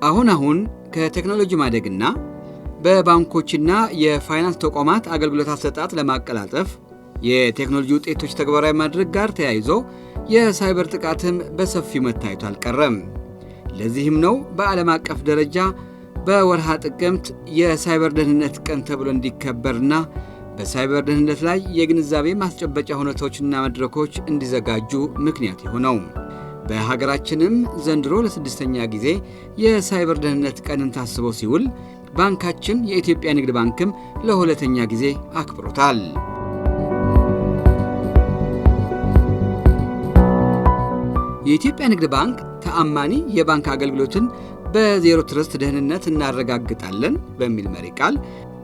አሁን ከቴክኖሎጂ ማደግና በባንኮችና የፋይናንስ ተቋማት አገልግሎት አሰጣጥ ለማቀላጠፍ የቴክኖሎጂ ውጤቶች ተግባራዊ ማድረግ ጋር ተያይዞ የሳይበር ጥቃትም በሰፊው መታየቱ አልቀረም። ለዚህም ነው በዓለም አቀፍ ደረጃ በወርሃ ጥቅምት የሳይበር ደህንነት ቀን ተብሎ እንዲከበርና በሳይበር ደህንነት ላይ የግንዛቤ ማስጨበጫ ሁነቶችና መድረኮች እንዲዘጋጁ ምክንያት የሆነው። በሀገራችንም ዘንድሮ ለ6ኛ ጊዜ የሳይበር ደህንነት ቀንን ታስቦ ሲውል ባንካችን የኢትዮጵያ ንግድ ባንክም ለ2ኛ ጊዜ አክብሮታል። የኢትዮጵያ ንግድ ባንክ ተአማኒ የባንክ አገልግሎትን በዜሮ ትረስት ደህንነት እናረጋግጣለን በሚል መሪ ቃል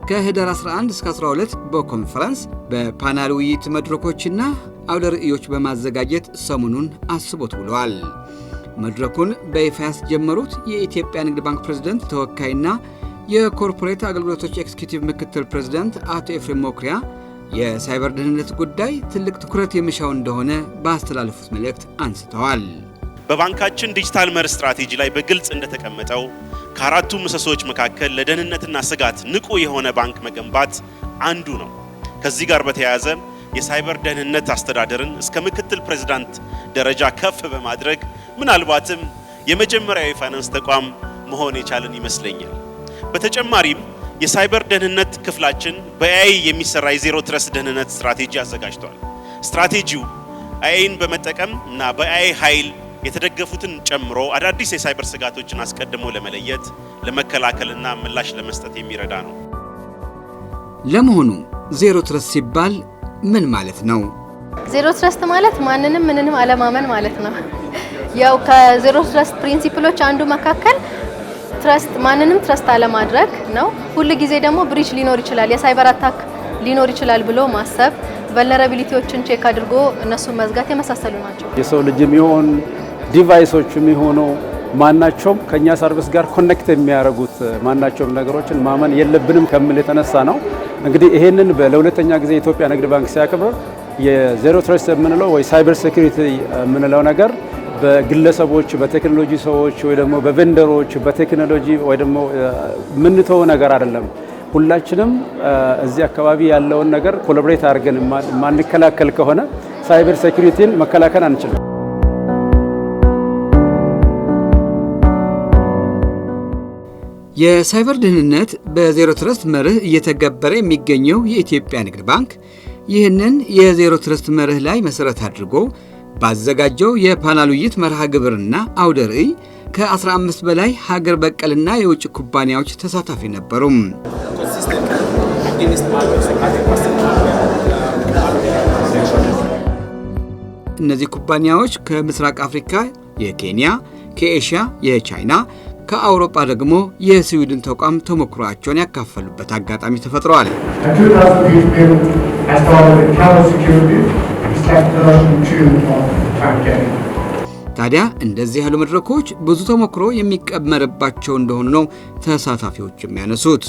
ከህዳር 11 እስከ 12 በኮንፈረንስ በፓናል ውይይት መድረኮችና አውደ ርዕዮች በማዘጋጀት ሰሞኑን አስቦት ውለዋል። መድረኩን በይፋ ያስጀመሩት የኢትዮጵያ ንግድ ባንክ ፕሬዝዳንት ተወካይና የኮርፖሬት አገልግሎቶች ኤክስኪዩቲቭ ምክትል ፕሬዝዳንት አቶ ኤፍሬም ሞክሪያ የሳይበር ደህንነት ጉዳይ ትልቅ ትኩረት የሚሻው እንደሆነ ባስተላለፉት መልእክት አንስተዋል። በባንካችን ዲጂታል መር ስትራቴጂ ላይ በግልጽ እንደተቀመጠው ከአራቱ ምሰሶች መካከል ለደህንነትና ስጋት ንቁ የሆነ ባንክ መገንባት አንዱ ነው። ከዚህ ጋር በተያያዘ የሳይበር ደህንነት አስተዳደርን እስከ ምክትል ፕሬዝዳንት ደረጃ ከፍ በማድረግ ምናልባትም የመጀመሪያው የፋይናንስ ተቋም መሆን የቻለን ይመስለኛል። በተጨማሪም የሳይበር ደህንነት ክፍላችን በኤአይ የሚሰራ የዜሮ ትረስት ደህንነት ስትራቴጂ አዘጋጅቷል። ስትራቴጂው ኤአይን በመጠቀም እና በኤአይ ኃይል የተደገፉትን ጨምሮ አዳዲስ የሳይበር ስጋቶችን አስቀድሞ ለመለየት ለመከላከልና ምላሽ ለመስጠት የሚረዳ ነው። ለመሆኑ ዜሮ ትረስት ሲባል ምን ማለት ነው? ዜሮ ትረስት ማለት ማንንም ምንንም አለማመን ማለት ነው። ያው ከዜሮ ትረስት ፕሪንሲፕሎች አንዱ መካከል ትረስት ማንንም ትረስት አለማድረግ ነው። ሁሉ ጊዜ ደግሞ ብሪች ሊኖር ይችላል፣ የሳይበር አታክ ሊኖር ይችላል ብሎ ማሰብ፣ ቨልነራቢሊቲዎችን ቼክ አድርጎ እነሱን መዝጋት የመሳሰሉ ናቸው። የሰው ልጅ የሚሆን ዲቫይሶች የሚሆኑ ማናቸውም ከኛ ሰርቪስ ጋር ኮኔክት የሚያደርጉት ማናቸውም ነገሮችን ማመን የለብንም ከሚል የተነሳ ነው። እንግዲህ ይሄንን ለ2ኛ ጊዜ የኢትዮጵያ ንግድ ባንክ ሲያከብር የዜሮ ትረስት የምንለው ወይ ሳይበር ሴኩሪቲ የምንለው ነገር በግለሰቦች በቴክኖሎጂ ሰዎች ወይ ደግሞ በቬንደሮች በቴክኖሎጂ ወይ ደግሞ ምንተው ነገር አይደለም። ሁላችንም እዚህ አካባቢ ያለውን ነገር ኮላቦሬት አድርገን ማንከላከል ከሆነ ሳይበር ሴኩሪቲን መከላከል አንችልም። የሳይበር ደህንነት በዜሮ ትረስት መርህ እየተገበረ የሚገኘው የኢትዮጵያ ንግድ ባንክ ይህንን የዜሮ ትረስት መርህ ላይ መሰረት አድርጎ ባዘጋጀው የፓናል ውይይት መርሃ ግብርና አውደ ርዕይ ከ15 በላይ ሀገር በቀልና የውጭ ኩባንያዎች ተሳታፊ ነበሩ። እነዚህ ኩባንያዎች ከምስራቅ አፍሪካ የኬንያ፣ ከኤሽያ የቻይና፣ ከአውሮፓ ደግሞ የስዊድን ተቋም ተሞክሯቸውን ያካፈሉበት አጋጣሚ ተፈጥሯል። ታዲያ እንደዚህ ያሉ መድረኮች ብዙ ተሞክሮ የሚቀመርባቸው እንደሆኑ ነው ተሳታፊዎች የሚያነሱት።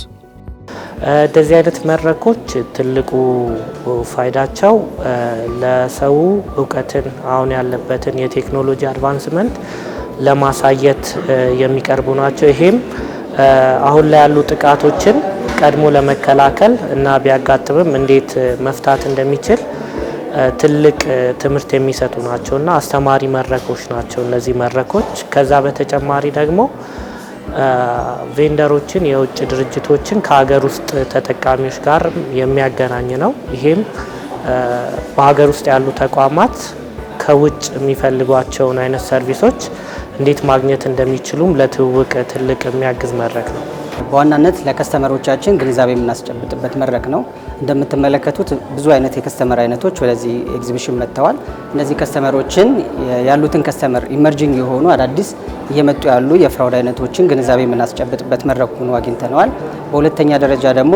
እንደዚህ አይነት መድረኮች ትልቁ ፋይዳቸው ለሰው እውቀትን አሁን ያለበትን የቴክኖሎጂ አድቫንስመንት ለማሳየት የሚቀርቡ ናቸው። ይሄም አሁን ላይ ያሉ ጥቃቶችን ቀድሞ ለመከላከል እና ቢያጋጥምም እንዴት መፍታት እንደሚችል ትልቅ ትምህርት የሚሰጡ ናቸውና አስተማሪ መድረኮች ናቸው እነዚህ መድረኮች። ከዛ በተጨማሪ ደግሞ ቬንደሮችን የውጭ ድርጅቶችን ከሀገር ውስጥ ተጠቃሚዎች ጋር የሚያገናኝ ነው። ይሄም በሀገር ውስጥ ያሉ ተቋማት ከውጭ የሚፈልጓቸውን አይነት ሰርቪሶች እንዴት ማግኘት እንደሚችሉም ለትውውቅ ትልቅ የሚያግዝ መድረክ ነው። በዋናነት ለከስተመሮቻችን ግንዛቤ የምናስጨብጥበት መድረክ ነው። እንደምትመለከቱት ብዙ አይነት የከስተመር አይነቶች ወደዚህ ኤግዚቢሽን መጥተዋል። እነዚህ ከስተመሮችን ያሉትን ከስተመር ኢመርጂንግ የሆኑ አዳዲስ እየመጡ ያሉ የፍራውድ አይነቶችን ግንዛቤ የምናስጨብጥበት መድረክ ሆኖ አግኝተነዋል። በሁለተኛ ደረጃ ደግሞ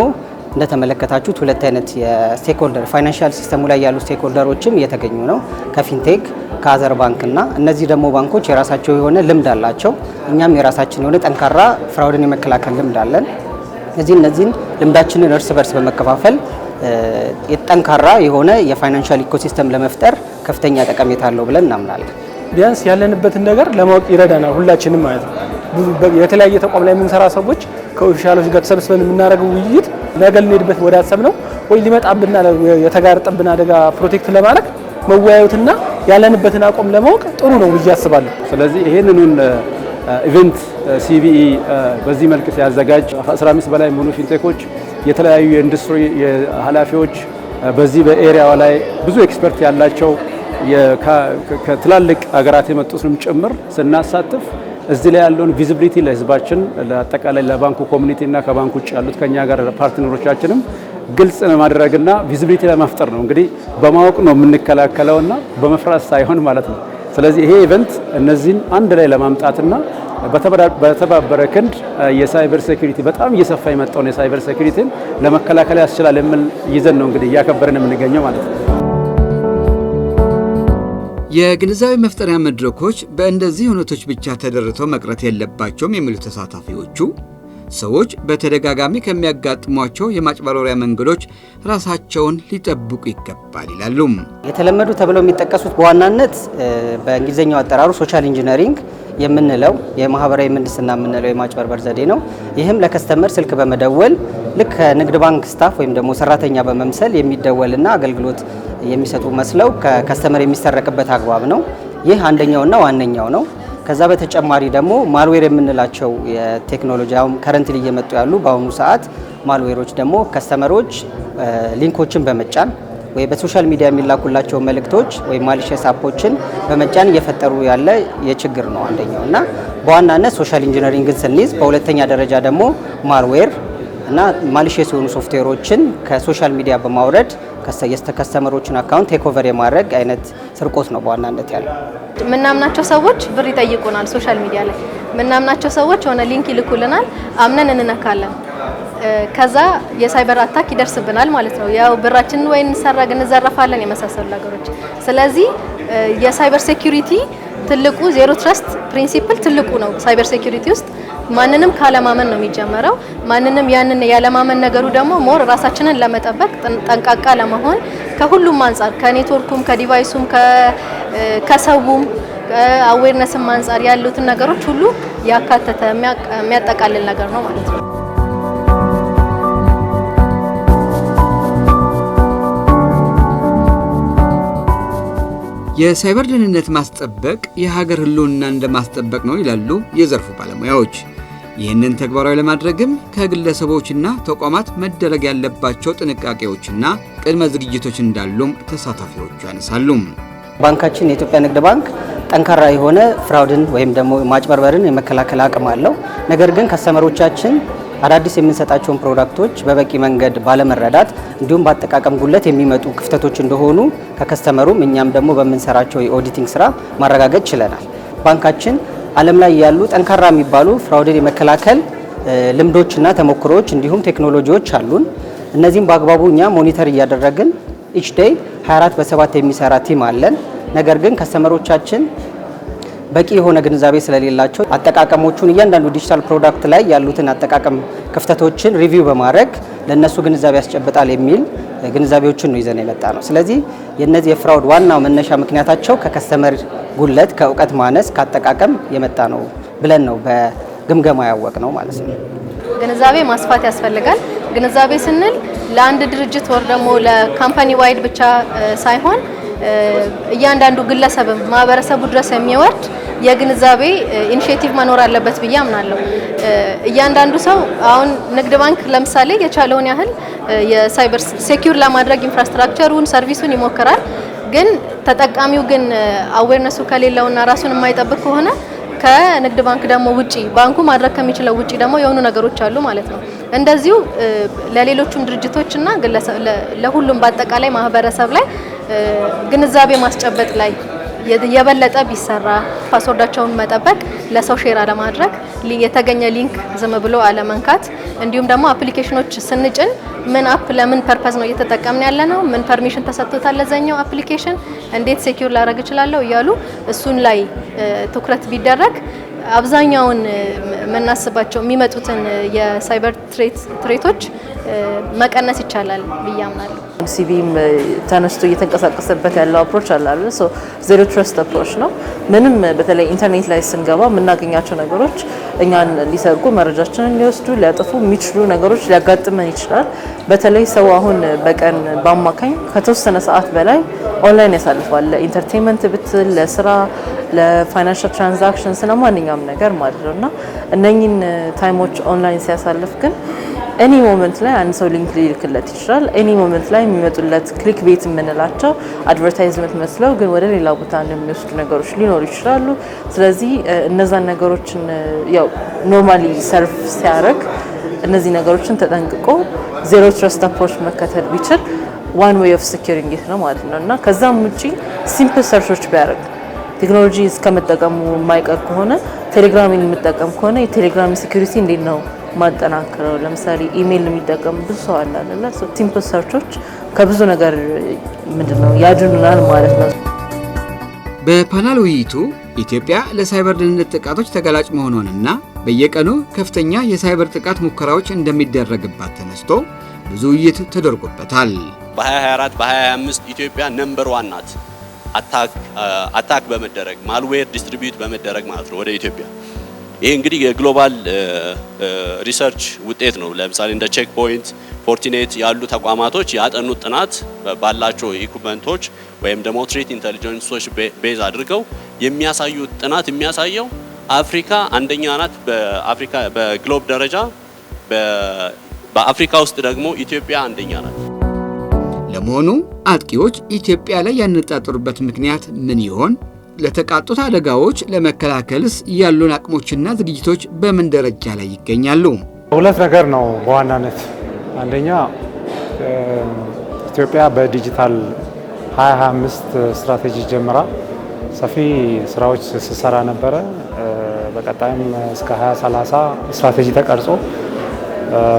እንደተመለከታችሁት ሁለት አይነት የስቴክሆልደር ፋይናንሻል ሲስተሙ ላይ ያሉ ስቴክሆልደሮችም እየተገኙ ነው፣ ከፊንቴክ ከአዘር ባንክ እና እነዚህ ደግሞ ባንኮች የራሳቸው የሆነ ልምድ አላቸው። እኛም የራሳችን የሆነ ጠንካራ ፍራውድን የመከላከል ልምድ አለን። እነዚህን ልምዳችንን እርስ በርስ በመከፋፈል ጠንካራ የሆነ የፋይናንሻል ኢኮሲስተም ለመፍጠር ከፍተኛ ጠቀሜታ አለው ብለን እናምናለን። ቢያንስ ያለንበትን ነገር ለማወቅ ይረዳናል ሁላችንም ማለት ነው። የተለያየ ተቋም ላይ የምንሰራ ሰዎች ከኦፊሻሎች ጋር ተሰብስበን የምናደርገው ውይይት ነገ ልንሄድበት ወደ አሰብነው ወይ ሊመጣብና የተጋረጠብን አደጋ ፕሮቴክት ለማድረግ መወያየትና ያለንበትን አቋም ለማወቅ ጥሩ ነው ብዬ አስባለሁ። ስለዚህ ይሄንኑን ኢቨንት ሲቢኢ በዚህ መልክ ሲያዘጋጅ 15 በላይ የሚሆኑ ፊንቴኮች የተለያዩ የኢንዱስትሪ ኃላፊዎች በዚህ በኤሪያው ላይ ብዙ ኤክስፐርት ያላቸው ከትላልቅ ሀገራት የመጡትንም ጭምር ስናሳትፍ እዚህ ላይ ያለውን ቪዚቢሊቲ ለህዝባችን ለአጠቃላይ ለባንኩ ኮሚኒቲ እና ከባንኩ ውጭ ያሉት ከኛ ጋር ፓርትነሮቻችንም ግልጽ ለማድረግና ቪዚቢሊቲ ለመፍጠር ነው። እንግዲህ በማወቅ ነው የምንከላከለውና በመፍራት ሳይሆን ማለት ነው። ስለዚህ ይሄ ኢቨንት እነዚህን አንድ ላይ ለማምጣትና በተባበረ ክንድ የሳይበር ሴኩሪቲ በጣም እየሰፋ የመጣውን የሳይበር ሴኩሪቲን ለመከላከል ያስችላል የሚል ይዘን ነው እንግዲህ እያከበርን የምንገኘው ማለት ነው። የግንዛቤ መፍጠሪያ መድረኮች በእንደዚህ ሁነቶች ብቻ ተደርተው መቅረት የለባቸውም የሚሉት ተሳታፊዎቹ ሰዎች በተደጋጋሚ ከሚያጋጥሟቸው የማጭበርበሪያ መንገዶች ራሳቸውን ሊጠብቁ ይገባል ይላሉ። የተለመዱ ተብለው የሚጠቀሱት በዋናነት በእንግሊዝኛው አጠራሩ ሶሻል ኢንጂነሪንግ የምንለው የማህበራዊ ምህንድስና የምንለው የማጭበርበር ዘዴ ነው። ይህም ለከስተመር ስልክ በመደወል ልክ ከንግድ ባንክ ስታፍ ወይም ደግሞ ሰራተኛ በመምሰል የሚደወልና አገልግሎት የሚሰጡ መስለው ከከስተመር የሚሰረቅበት አግባብ ነው። ይህ አንደኛውና ዋነኛው ነው። ከዛ በተጨማሪ ደግሞ ማልዌር የምንላቸው የቴክኖሎጂ አሁን ከረንትሊ እየመጡ ያሉ በአሁኑ ሰዓት ማልዌሮች ደግሞ ከስተመሮች ሊንኮችን በመጫን ወይ በሶሻል ሚዲያ የሚላኩላቸው መልእክቶች ወይ ማሊሽየስ አፖችን በመጫን እየፈጠሩ ያለ የችግር ነው አንደኛው እና በዋናነት ሶሻል ኢንጂነሪንግን ስንይዝ፣ በሁለተኛ ደረጃ ደግሞ ማልዌር እና ማሊሽየስ የሆኑ ሶፍትዌሮችን ከሶሻል ሚዲያ በማውረድ ከስተመሮችን አካውንት ቴክ ኦቨር የማድረግ አይነት ስርቆት ነው በዋናነት ያለው። ምናምናቸው ሰዎች ብር ይጠይቁናል። ሶሻል ሚዲያ ላይ ምናምናቸው ሰዎች ሆነ ሊንክ ይልኩልናል፣ አምነን እንነካለን። ከዛ የሳይበር አታክ ይደርስብናል ማለት ነው። ያው ብራችንን ወይ እንዘረፋለን የመሳሰሉ ነገሮች። ስለዚህ የሳይበር ሴኩሪቲ ትልቁ ዜሮ ትረስት ፕሪንሲፕል ትልቁ ነው። ሳይበር ሴኩሪቲ ውስጥ ማንንም ካለማመን ነው የሚጀመረው። ማንንም ያንን ያለማመን ነገሩ ደግሞ ሞር ራሳችንን ለመጠበቅ ጠንቃቃ ለመሆን ከሁሉም አንጻር ከኔትወርኩም፣ ከዲቫይሱም፣ ከሰውም አዌርነስም አንጻር ያሉትን ነገሮች ሁሉ ያካተተ የሚያጠቃልል ነገር ነው ማለት ነው። የሳይበር ደህንነት ማስጠበቅ የሀገር ሕልውና እንደማስጠበቅ ነው ይላሉ የዘርፉ ባለሙያዎች። ይህንን ተግባራዊ ለማድረግም ከግለሰቦችና ተቋማት መደረግ ያለባቸው ጥንቃቄዎችና ቅድመ ዝግጅቶች እንዳሉም ተሳታፊዎቹ ያነሳሉ። ባንካችን የኢትዮጵያ ንግድ ባንክ ጠንካራ የሆነ ፍራውድን ወይም ደግሞ ማጭበርበርን የመከላከል አቅም አለው። ነገር ግን ከስተመሮቻችን አዳዲስ የምንሰጣቸውን ፕሮዳክቶች በበቂ መንገድ ባለመረዳት እንዲሁም በአጠቃቀም ጉለት የሚመጡ ክፍተቶች እንደሆኑ ከከስተመሩም እኛም ደግሞ በምንሰራቸው የኦዲቲንግ ስራ ማረጋገጥ ችለናል። ባንካችን ዓለም ላይ ያሉ ጠንካራ የሚባሉ ፍራውድን የመከላከል ልምዶችና ተሞክሮዎች እንዲሁም ቴክኖሎጂዎች አሉን። እነዚህም በአግባቡ እኛ ሞኒተር እያደረግን ኢች ዴይ 24/7 የሚሰራ ቲም አለን። ነገር ግን ከስተመሮቻችን በቂ የሆነ ግንዛቤ ስለሌላቸው አጠቃቀሞቹን እያንዳንዱ ዲጂታል ፕሮዳክት ላይ ያሉትን አጠቃቀም ክፍተቶችን ሪቪው በማድረግ ለነሱ ግንዛቤ ያስጨብጣል የሚል ግንዛቤዎችን ነው ይዘን የመጣ ነው። ስለዚህ የነዚህ የፍራውድ ዋናው መነሻ ምክንያታቸው ከከስተመር ጉለት፣ ከእውቀት ማነስ፣ ከአጠቃቀም የመጣ ነው ብለን ነው በግምገማ ያወቅ ነው ማለት ነው። ግንዛቤ ማስፋት ያስፈልጋል። ግንዛቤ ስንል ለአንድ ድርጅት ወር ደግሞ ለካምፓኒ ዋይድ ብቻ ሳይሆን እያንዳንዱ ግለሰብም ማህበረሰቡ ድረስ የሚወርድ የግንዛቤ ኢኒሼቲቭ መኖር አለበት ብዬ አምናለሁ። እያንዳንዱ ሰው አሁን ንግድ ባንክ ለምሳሌ የቻለውን ያህል የሳይበር ሴኩር ለማድረግ ኢንፍራስትራክቸሩን፣ ሰርቪሱን ይሞክራል። ግን ተጠቃሚው ግን አዌርነሱ ከሌለውና ራሱን የማይጠብቅ ከሆነ ከንግድ ባንክ ደግሞ ውጪ ባንኩ ማድረግ ከሚችለው ውጪ ደግሞ የሆኑ ነገሮች አሉ ማለት ነው። እንደዚሁ ለሌሎችም ድርጅቶችና ለሁሉም በአጠቃላይ ማህበረሰብ ላይ ግንዛቤ ማስጨበጥ ላይ የበለጠ ቢሰራ፣ ፓስወርዳቸውን መጠበቅ፣ ለሰው ሼር አለማድረግ፣ የተገኘ ሊንክ ዝም ብሎ አለመንካት፣ እንዲሁም ደግሞ አፕሊኬሽኖች ስንጭን ምን አፕ ለምን ፐርፐዝ ነው እየተጠቀምን ያለ ነው፣ ምን ፐርሚሽን ተሰጥቶታል ለዛኛው አፕሊኬሽን፣ እንዴት ሴኩር ላደርግ እችላለሁ እያሉ እሱን ላይ ትኩረት ቢደረግ አብዛኛውን የምናስባቸው የሚመጡትን የሳይበር ትሬቶች መቀነስ ይቻላል ብዬ አምናለሁ። ሲቪም ተነስቶ እየተንቀሳቀሰበት ያለው አፕሮች አለ አይደል? ሶ ዜሮ ትረስት አፕሮች ነው። ምንም በተለይ ኢንተርኔት ላይ ስንገባ የምናገኛቸው ነገሮች እኛን ሊሰርቁ፣ መረጃችንን ሊወስዱ፣ ሊያጠፉ የሚችሉ ነገሮች ሊያጋጥመን ይችላል። በተለይ ሰው አሁን በቀን በአማካኝ ከተወሰነ ሰዓት በላይ ኦንላይን ያሳልፋል። ለኢንተርቴንመንት ብትል፣ ለስራ፣ ለፋይናንሻል ትራንዛክሽንስ እና ማንኛውም ነገር ማለት ነውና እነኚህን ታይሞች ኦንላይን ሲያሳልፍ ግን ኤኒ ሞመንት ላይ አንድ ሰው ሊንክ ሊልክለት ይችላል። ኤኒ ሞመንት ላይ የሚመጡለት ክሊክ ቤት የምንላቸው አድቨርታይዝመንት መስለው ግን ወደ ሌላ ቦታ የሚወስዱ ነገሮች ሊኖሩ ይችላሉ። ስለዚህ እነዛን ነገሮችን ያው ኖርማሊ ሰርፍ ሲያደርግ እነዚህ ነገሮችን ተጠንቅቆ ዜሮ ትረስት አፕሮች መከተል ቢችል ዋን ዌይ ኦፍ ሴኩሪንግ ኢት ነው ማለት ነው እና ከዛም ውጪ ሲምፕል ሰርቾች ቢያደርግ ቴክኖሎጂ እስከመጠቀሙ የማይቀር ከሆነ ቴሌግራምን የሚጠቀም ከሆነ የቴሌግራም ሴኩሪቲ እንዴት ነው ማጠናከረው? ለምሳሌ ኢሜል የሚጠቀም ብዙ ሰው አለ አይደል? ሶ ሲምፕል ሰርቾች ከብዙ ነገር ምንድነው ያድኑናል ማለት ነው። በፓናል ውይይቱ ኢትዮጵያ ለሳይበር ደህንነት ጥቃቶች ተጋላጭ መሆኗንና በየቀኑ ከፍተኛ የሳይበር ጥቃት ሙከራዎች እንደሚደረግባት ተነስቶ ብዙ ውይይት ተደርጎበታል። በ2024 በ2025 ኢትዮጵያ ነምበር 1 ናት። አታክ በመደረግ ማልዌር ዲስትሪቢዩት በመደረግ ማለት ነው ወደ ኢትዮጵያ። ይሄ እንግዲህ የግሎባል ሪሰርች ውጤት ነው። ለምሳሌ እንደ ቼክ ፖይንት፣ ፎርቲኔት ያሉ ተቋማቶች ያጠኑት ጥናት ባላቸው ኢኩይፕመንቶች ወይም ደግሞ ትሬት ኢንተለጀንሶች ቤዝ አድርገው የሚያሳዩት ጥናት የሚያሳየው አፍሪካ አንደኛ ናት። በአፍሪካ በግሎብ ደረጃ በአፍሪካ ውስጥ ደግሞ ኢትዮጵያ አንደኛ ናት። ለመሆኑ አጥቂዎች ኢትዮጵያ ላይ ያነጣጠሩበት ምክንያት ምን ይሆን? ለተቃጡት አደጋዎች ለመከላከልስ ያሉን አቅሞችና ዝግጅቶች በምን ደረጃ ላይ ይገኛሉ? ሁለት ነገር ነው በዋናነት። አንደኛ ኢትዮጵያ በዲጂታል 2025 ስትራቴጂ ጀምራ ሰፊ ስራዎች ስትሰራ ነበረ። በቀጣይም እስከ 2030 ስትራቴጂ ተቀርጾ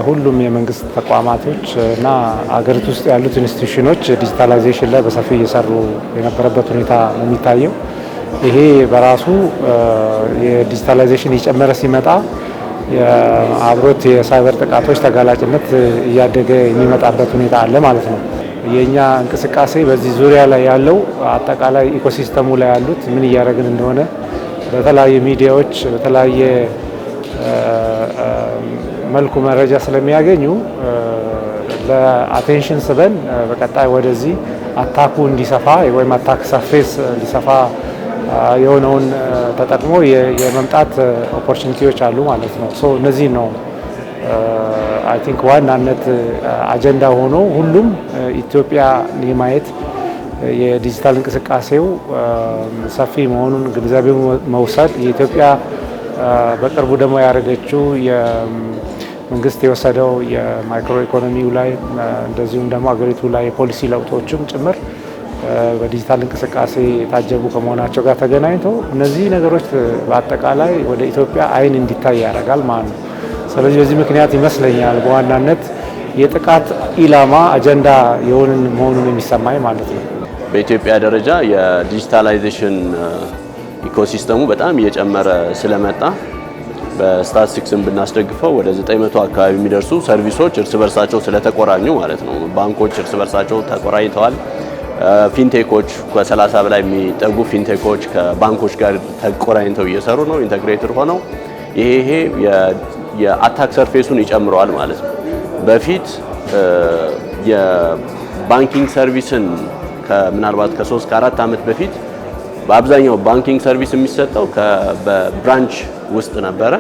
ሁሉም የመንግስት ተቋማቶች እና አገሪቱ ውስጥ ያሉት ኢንስቲትዩሽኖች ዲጂታላይዜሽን ላይ በሰፊ እየሰሩ የነበረበት ሁኔታ ነው የሚታየው። ይሄ በራሱ የዲጂታላይዜሽን እየጨመረ ሲመጣ አብሮት የሳይበር ጥቃቶች ተጋላጭነት እያደገ የሚመጣበት ሁኔታ አለ ማለት ነው። የኛ እንቅስቃሴ በዚህ ዙሪያ ላይ ያለው አጠቃላይ ኢኮሲስተሙ ላይ ያሉት ምን እያደረግን እንደሆነ በተለያየ ሚዲያዎች በተለያየ መልኩ መረጃ ስለሚያገኙ ለአቴንሽን ስበን በቀጣይ ወደዚህ አታኩ እንዲሰፋ ወይም አታክ ሰርፌስ እንዲሰፋ የሆነውን ተጠቅሞ የመምጣት ኦፖርቹኒቲዎች አሉ ማለት ነው። ሶ እነዚህ ነው አይ ቲንክ ዋናነት አጀንዳ ሆኖ ሁሉም ኢትዮጵያ የማየት የዲጂታል እንቅስቃሴው ሰፊ መሆኑን ግንዛቤ መውሰድ የኢትዮጵያ በቅርቡ ደግሞ ያደረገችው የመንግስት የወሰደው የማይክሮ ኢኮኖሚው ላይ እንደዚሁም ደግሞ አገሪቱ ላይ የፖሊሲ ለውጦችም ጭምር በዲጂታል እንቅስቃሴ የታጀቡ ከመሆናቸው ጋር ተገናኝተው እነዚህ ነገሮች በአጠቃላይ ወደ ኢትዮጵያ አይን እንዲታይ ያደርጋል ማለት ነው። ስለዚህ በዚህ ምክንያት ይመስለኛል በዋናነት የጥቃት ኢላማ አጀንዳ የሆንን መሆኑን የሚሰማኝ ማለት ነው። በኢትዮጵያ ደረጃ የዲጂታላይዜሽን ኢኮሲስተሙ በጣም እየጨመረ ስለመጣ በስታቲስቲክስን ብናስደግፈው ወደ 900 አካባቢ የሚደርሱ ሰርቪሶች እርስ በርሳቸው ስለተቆራኙ ማለት ነው። ባንኮች እርስ በርሳቸው ተቆራኝተዋል። ፊንቴኮች ከ30 በላይ የሚጠጉ ፊንቴኮች ከባንኮች ጋር ተቆራኝተው እየሰሩ ነው፣ ኢንተግሬትድ ሆነው። ይሄ የአታክ ሰርፌሱን ይጨምረዋል ማለት ነው። በፊት የባንኪንግ ሰርቪስን ምናልባት ከ3 ከ4 ዓመት በፊት በአብዛኛው ባንኪንግ ሰርቪስ የሚሰጠው በብራንች ውስጥ ነበረ።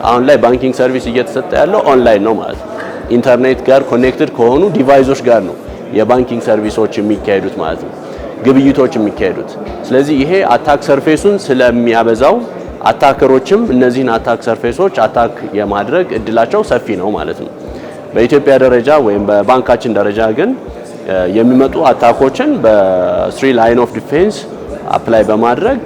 አሁን ላይ ባንኪንግ ሰርቪስ እየተሰጠ ያለው ኦንላይን ነው ማለት ነው። ኢንተርኔት ጋር ኮኔክትድ ከሆኑ ዲቫይሶች ጋር ነው የባንኪንግ ሰርቪሶች የሚካሄዱት ማለት ነው፣ ግብይቶች የሚካሄዱት። ስለዚህ ይሄ አታክ ሰርፌሱን ስለሚያበዛው አታከሮችም እነዚህን አታክ ሰርፌሶች አታክ የማድረግ እድላቸው ሰፊ ነው ማለት ነው። በኢትዮጵያ ደረጃ ወይም በባንካችን ደረጃ ግን የሚመጡ አታኮችን በስሪ ላይን ኦፍ ዲፌንስ አፕላይ በማድረግ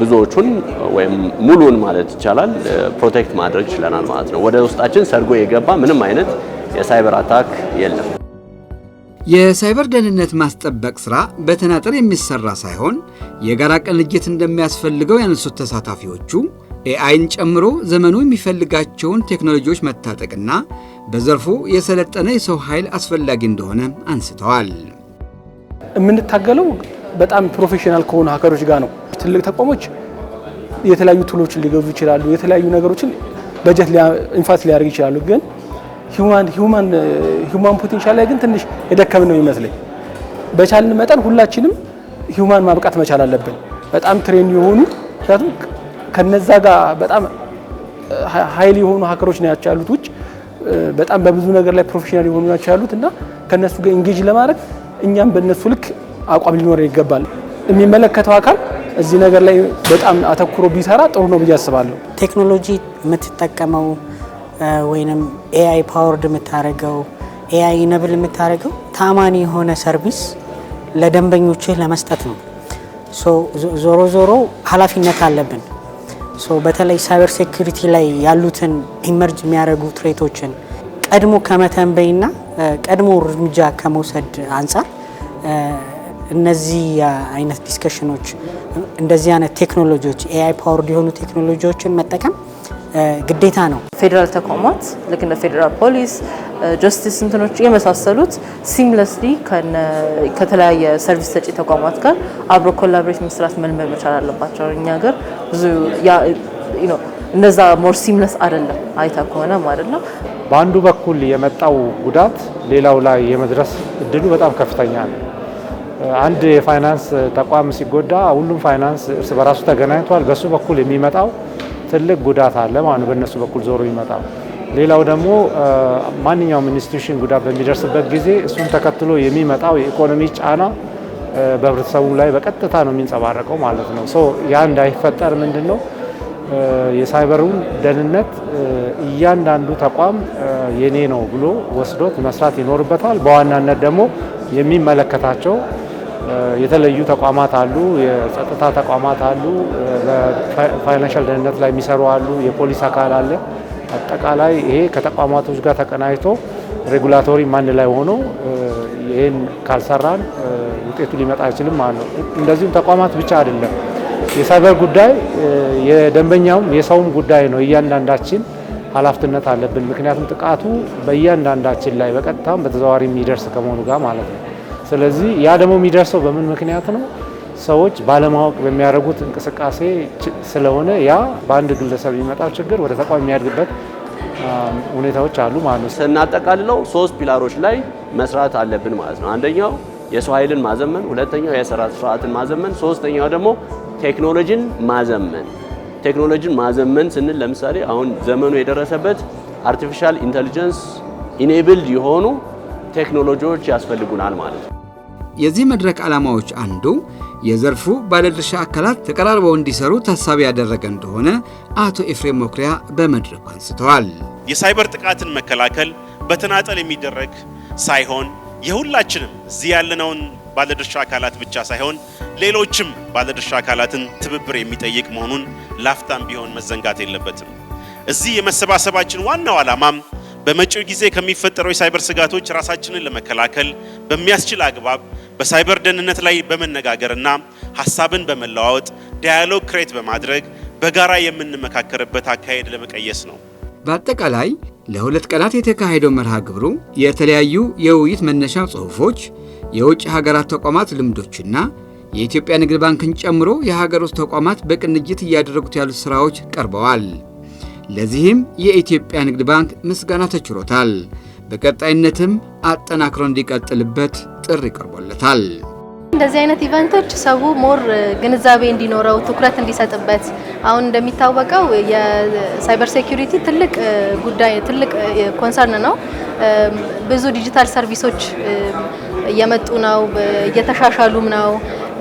ብዙዎቹን ወይም ሙሉን ማለት ይቻላል ፕሮቴክት ማድረግ ችለናል ማለት ነው። ወደ ውስጣችን ሰርጎ የገባ ምንም አይነት የሳይበር አታክ የለም። የሳይበር ደህንነት ማስጠበቅ ስራ በተናጠል የሚሰራ ሳይሆን የጋራ ቅንጅት እንደሚያስፈልገው ያነሱት ተሳታፊዎቹ ኤአይን ጨምሮ ዘመኑ የሚፈልጋቸውን ቴክኖሎጂዎች መታጠቅና በዘርፉ የሰለጠነ የሰው ኃይል አስፈላጊ እንደሆነ አንስተዋል። የምንታገለው በጣም ፕሮፌሽናል ከሆኑ ሀከሮች ጋር ነው። ትልቅ ተቋሞች የተለያዩ ቱሎችን ሊገዙ ይችላሉ፣ የተለያዩ ነገሮችን በጀት ኢንፋክት ሊያደርግ ይችላሉ። ግን ሂውማን ፖቴንሻል ላይ ግን ትንሽ የደከምን ነው ይመስለኝ። በቻልን መጠን ሁላችንም ሂውማን ማብቃት መቻል አለብን። በጣም ትሬን የሆኑ ምክንያቱም ከነዛ ጋር በጣም ኃይል የሆኑ ሀከሮች ናቸው ያሉት ውጭ በጣም በብዙ ነገር ላይ ፕሮፌሽናል የሆኑ ናቸው ያሉት እና ከነሱ ጋር ኢንጌጅ ለማድረግ እኛም በእነሱ ልክ አቋም ሊኖረን ይገባል። የሚመለከተው አካል እዚህ ነገር ላይ በጣም አተኩሮ ቢሰራ ጥሩ ነው ብዬ አስባለሁ። ቴክኖሎጂ የምትጠቀመው ወይንም ኤአይ ፓወርድ የምታደርገው ኤአይ ኢነብል የምታደርገው ታማኒ የሆነ ሰርቪስ ለደንበኞችህ ለመስጠት ነው። ዞሮ ዞሮ ኃላፊነት አለብን። በተለይ ሳይበር ሴኩሪቲ ላይ ያሉትን ኢመርጅ የሚያደርጉ ትሬቶችን ቀድሞ ከመተንበይና ቀድሞ እርምጃ ከመውሰድ አንጻር እነዚህ አይነት ዲስከሽኖች እንደዚህ አይነት ቴክኖሎጂዎች ኤአይ ፓወርድ የሆኑ ቴክኖሎጂዎችን መጠቀም ግዴታ ነው። ፌዴራል ተቋማት ልክ እንደ ፌዴራል ፖሊስ፣ ጀስቲስ እንትኖች የመሳሰሉት ሲምለስሊ ከተለያየ ሰርቪስ ሰጪ ተቋማት ጋር አብሮ ኮላቦሬት መስራት መልመድ መቻል አለባቸው። እኛ ሀገር ብዙ እነዛ ሞር ሲምለስ አይደለም አይታ ከሆነ ማለት ነው። በአንዱ በኩል የመጣው ጉዳት ሌላው ላይ የመድረስ እድሉ በጣም ከፍተኛ ነው። አንድ የፋይናንስ ተቋም ሲጎዳ ሁሉም ፋይናንስ እርስ በራሱ ተገናኝቷል። በሱ በኩል የሚመጣው ትልቅ ጉዳት አለ ማለት ነው፣ በእነሱ በኩል ዞሮ ይመጣል። ሌላው ደግሞ ማንኛውም ኢንስቲትዩሽን ጉዳት በሚደርስበት ጊዜ እሱን ተከትሎ የሚመጣው የኢኮኖሚ ጫና በህብረተሰቡ ላይ በቀጥታ ነው የሚንጸባረቀው ማለት ነው። ያ እንዳይፈጠር ምንድነው የሳይበሩን ደህንነት እያንዳንዱ ተቋም የኔ ነው ብሎ ወስዶት መስራት ይኖርበታል። በዋናነት ደግሞ የሚመለከታቸው የተለዩ ተቋማት አሉ፣ የጸጥታ ተቋማት አሉ፣ በፋይናንሻል ደህንነት ላይ የሚሰሩ አሉ፣ የፖሊስ አካል አለ። አጠቃላይ ይሄ ከተቋማቶች ጋር ተቀናጅቶ ሬጉላቶሪ ማን ላይ ሆኖ ይሄን ካልሰራን ውጤቱ ሊመጣ አይችልም ማለት ነው። እንደዚሁም ተቋማት ብቻ አይደለም፣ የሳይበር ጉዳይ የደንበኛውም የሰውም ጉዳይ ነው። እያንዳንዳችን ኃላፊነት አለብን። ምክንያቱም ጥቃቱ በእያንዳንዳችን ላይ በቀጥታም በተዘዋዋሪ የሚደርስ ከመሆኑ ጋር ማለት ነው። ስለዚህ ያ ደግሞ የሚደርሰው በምን ምክንያት ነው? ሰዎች ባለማወቅ በሚያደርጉት እንቅስቃሴ ስለሆነ ያ በአንድ ግለሰብ የሚመጣው ችግር ወደ ተቋም የሚያድግበት ሁኔታዎች አሉ ማለት ነው። ስናጠቃልለው 3 ፒላሮች ላይ መስራት አለብን ማለት ነው። አንደኛው የሰው ኃይልን ማዘመን፣ ሁለተኛው የስራ ስርዓትን ማዘመን፣ ሶስተኛው ደግሞ ቴክኖሎጂን ማዘመን። ቴክኖሎጂን ማዘመን ስንል ለምሳሌ አሁን ዘመኑ የደረሰበት አርቲፊሻል ኢንተለጀንስ ኢኔብልድ የሆኑ ቴክኖሎጂዎች ያስፈልጉናል ማለት ነው። የዚህ መድረክ ዓላማዎች አንዱ የዘርፉ ባለድርሻ አካላት ተቀራርበው እንዲሰሩ ታሳቢ ያደረገ እንደሆነ አቶ ኤፍሬም ሞክሪያ በመድረኩ አንስተዋል። የሳይበር ጥቃትን መከላከል በተናጠል የሚደረግ ሳይሆን የሁላችንም እዚህ ያለነውን ባለድርሻ አካላት ብቻ ሳይሆን ሌሎችም ባለድርሻ አካላትን ትብብር የሚጠይቅ መሆኑን ላፍታም ቢሆን መዘንጋት የለበትም። እዚህ የመሰባሰባችን ዋናው ዓላማም በመጪው ጊዜ ከሚፈጠሩ የሳይበር ስጋቶች ራሳችንን ለመከላከል በሚያስችል አግባብ በሳይበር ደህንነት ላይ በመነጋገርና ሐሳብን በመለዋወጥ ዳያሎግ ክሬት በማድረግ በጋራ የምንመካከርበት አካሄድ ለመቀየስ ነው። በአጠቃላይ ለ2 ቀናት የተካሄደው መርሃ ግብሩ የተለያዩ የውይይት መነሻ ጽሑፎች፣ የውጭ ሀገራት ተቋማት ልምዶችና የኢትዮጵያ ንግድ ባንክን ጨምሮ የሀገር ውስጥ ተቋማት በቅንጅት እያደረጉት ያሉት ስራዎች ቀርበዋል። ለዚህም የኢትዮጵያ ንግድ ባንክ ምስጋና ተችሮታል። በቀጣይነትም አጠናክሮ እንዲቀጥልበት ጥሪ ቀርቦለታል። እንደዚህ አይነት ኢቨንቶች ሰው ሞር ግንዛቤ እንዲኖረው ትኩረት እንዲሰጥበት፣ አሁን እንደሚታወቀው የሳይበር ሴኩሪቲ ትልቅ ጉዳይ ትልቅ ኮንሰርን ነው። ብዙ ዲጂታል ሰርቪሶች እየመጡ ነው፣ እየተሻሻሉም ነው።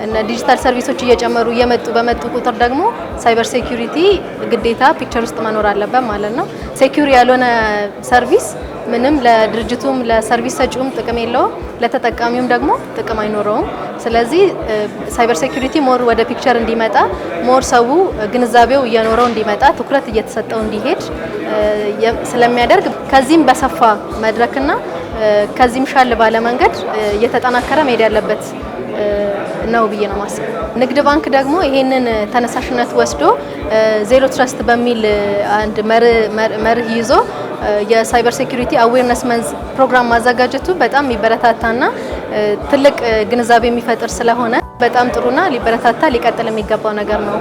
እና ዲጂታል ሰርቪሶች እየጨመሩ በመጡ ቁጥር ደግሞ ሳይበር ሴኩሪቲ ግዴታ ፒክቸር ውስጥ መኖር አለበት ማለት ነው። ሴኩሪ ያልሆነ ሰርቪስ ምንም ለድርጅቱም ለሰርቪስ ሰጪውም ጥቅም የለውም፣ ለተጠቃሚውም ደግሞ ጥቅም አይኖረውም። ስለዚህ ሳይበር ሴኩሪቲ ሞር ወደ ፒክቸር እንዲመጣ ሞር ሰው ግንዛቤው እየኖረው እንዲመጣ ትኩረት እየተሰጠው እንዲሄድ ስለሚያደርግ ከዚህም በሰፋ መድረክና ከዚህም ሻል ባለ መንገድ እየተጠናከረ መሄድ ያለበት ነው ብዬ ነው ማስበው። ንግድ ባንክ ደግሞ ይሄንን ተነሳሽነት ወስዶ ዜሮ ትረስት በሚል አንድ መርህ ይዞ የሳይበር ሴኩሪቲ አዌርነስ መንዝ ፕሮግራም ማዘጋጀቱ በጣም የሚበረታታና ትልቅ ግንዛቤ የሚፈጥር ስለሆነ በጣም ጥሩና ሊበረታታ ሊቀጥል የሚገባው ነገር ነው።